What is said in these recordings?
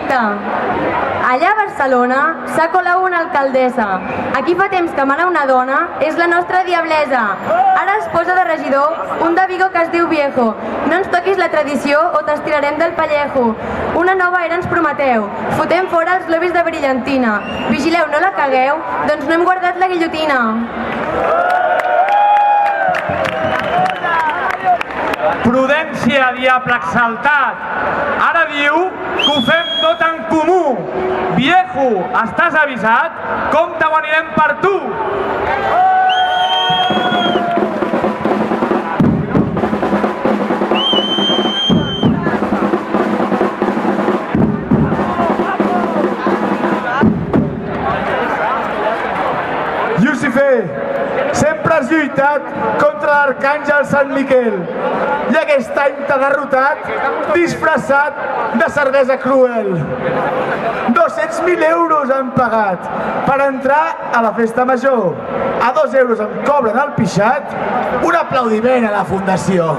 conflicte. Allà a Barcelona s'ha colat una alcaldessa. Aquí fa temps que mana una dona, és la nostra diablesa. Ara es posa de regidor un de Vigo que es diu Viejo. No ens toquis la tradició o t'estirarem del pellejo. Una nova era ens prometeu. Fotem fora els lobbies de brillantina. Vigileu, no la cagueu, doncs no hem guardat la guillotina. Prudència, diable exaltat. Ara diu que ho fem tot en comú. Viejo, estàs avisat? Compte ho anirem per tu. Llucifer, sempre has lluitat contra l'arcàngel Sant Miquel i aquest any t'ha derrotat disfressat de cervesa cruel. 200.000 euros han pagat per entrar a la festa major. A 2 euros em cobren el pixat. Un aplaudiment a la fundació.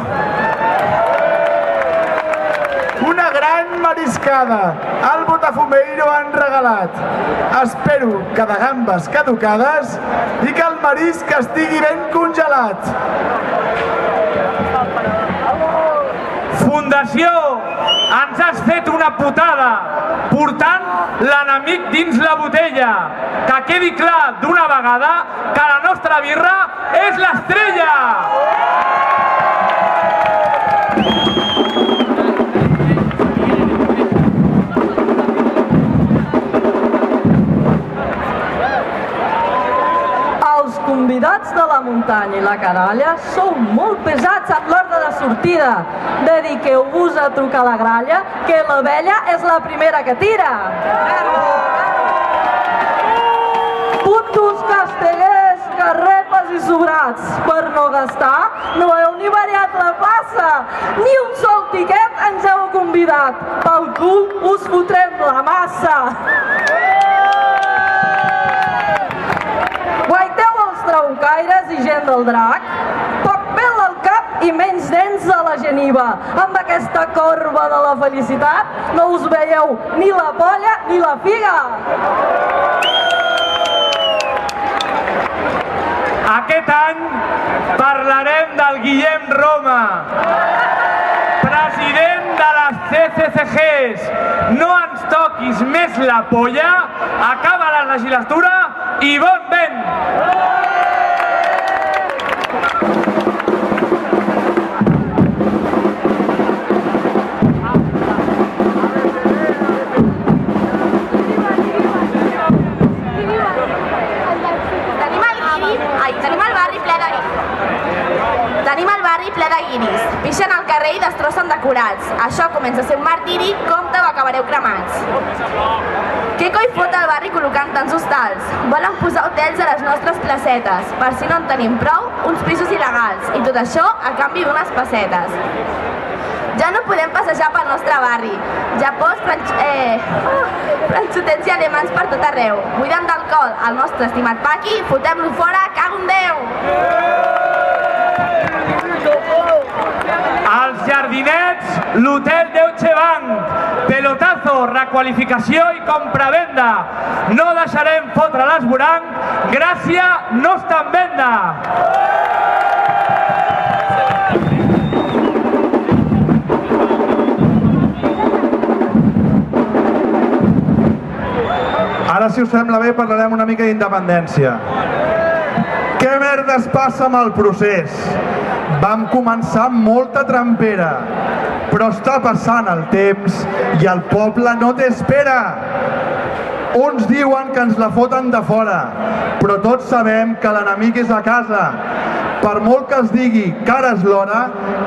Una gran mariscada al Botafumeiro han regalat. Espero que de gambes caducades i que el marisc estigui ben congelat. Fundació, ens has fet una putada portant l'enemic dins la botella. Que quedi clar d'una vegada que la nostra birra és l'estrella. Els convidats de la muntanya i la canalla sou molt pesats amb l'ordre de sortida. Dediqueu-vos a trucar la gralla, que l'abella és la primera que tira. Putos, castellers, garrepes i sobrats. Per no gastar, no heu ni variat la plaça. Ni un sol tiquet ens heu convidat. Pel cul us fotrem la massa. Guaiteu els troncaires i gent del drac, poc pèl al cap i menys dents a la geniva. Amb aquesta corba de la felicitat no us veieu ni la polla ni la figa. Aquest any parlarem del Guillem Roma, president de les CCCGs. No ens toquis més la polla, acaba la legislatura i bon vent! Tenim el barri ple de guiris. Pixen al carrer i destrossen decorats. Això comença a ser un martiri, compte o acabareu cremats. Què coi fot el barri col·locant tants hostals? Volen posar hotels a les nostres placetes. Per si no en tenim prou, uns pisos il·legals. I tot això a canvi d'unes pessetes. Ja no podem passejar pel nostre barri. Japós, franxotets i alemans per tot arreu. Buidant d'alcohol el nostre estimat Paqui, fotem-lo fora, cago en Déu! Els jardinets, l'hotel Deutsche Bank, pelotazo, requalificació i compravenda. No deixarem fotre l'esvoranc, Gràcia no està en venda. Ara, si us sembla bé, parlarem una mica d'independència. Què merdes passa amb el procés? Vam començar amb molta trampera, però està passant el temps i el poble no t'espera. Uns diuen que ens la foten de fora, però tots sabem que l'enemic és a casa. Per molt que es digui que ara és l'hora,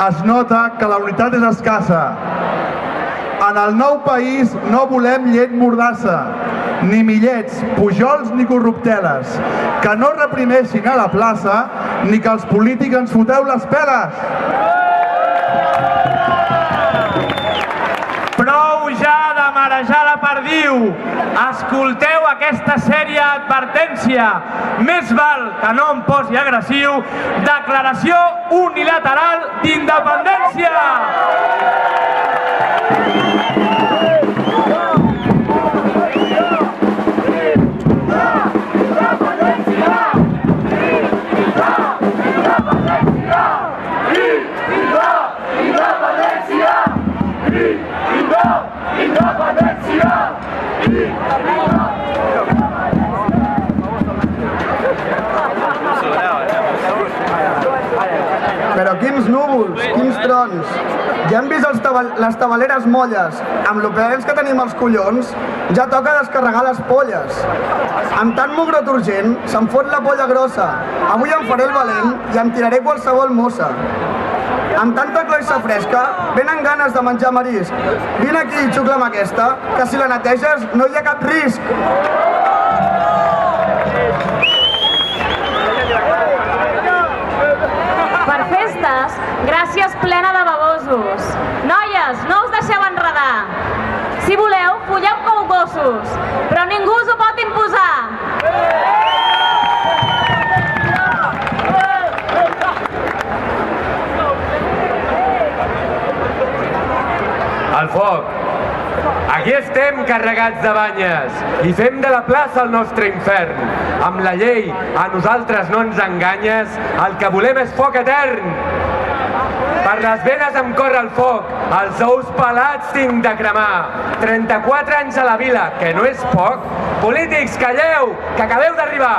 es nota que la unitat és escassa. En el nou país no volem llet mordassa, ni millets, pujols ni corrupteles, que no reprimeixin a la plaça ni que els polítics ens foteu les peles. Prou ja de marejar la perdiu. Escolteu aquesta sèria advertència. Més val que no em posi agressiu. Declaració unilateral d'independència. Ja hem vist les tabaleres molles. Amb lo plens que tenim als collons, ja toca descarregar les polles. Amb tant mugrot urgent, se'm fot la polla grossa. Avui em faré el valent i em tiraré qualsevol mossa. Amb tanta cloissa fresca, venen ganes de menjar marisc. Vine aquí i xucla amb aquesta, que si la neteges no hi ha cap risc. Per festes, gràcies plena de babosos. Noies, no us deixeu enredar. Si voleu, folleu com gossos, però ningú us ho pot imposar. Al foc. Aquí estem carregats de banyes i fem de la plaça el nostre infern. Amb la llei, a nosaltres no ens enganyes, el que volem és foc etern. Per les venes em corre el foc, els ous pelats tinc de cremar. 34 anys a la vila, que no és poc. Polítics, calleu, que acabeu d'arribar.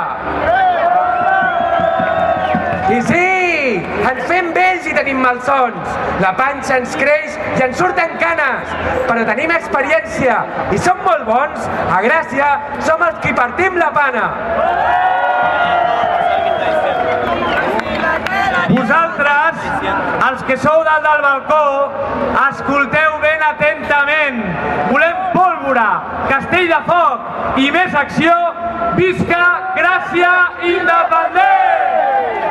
I sí, ens fem vells i tenim malsons. La panxa ens creix i ens surten canes. Però tenim experiència i som molt bons. A Gràcia som els qui partim la pana. Vosaltres, els que sou dalt del balcó, escolteu ben atentament. Volem pólvora, castell de foc i més acció. Visca Gràcia independent!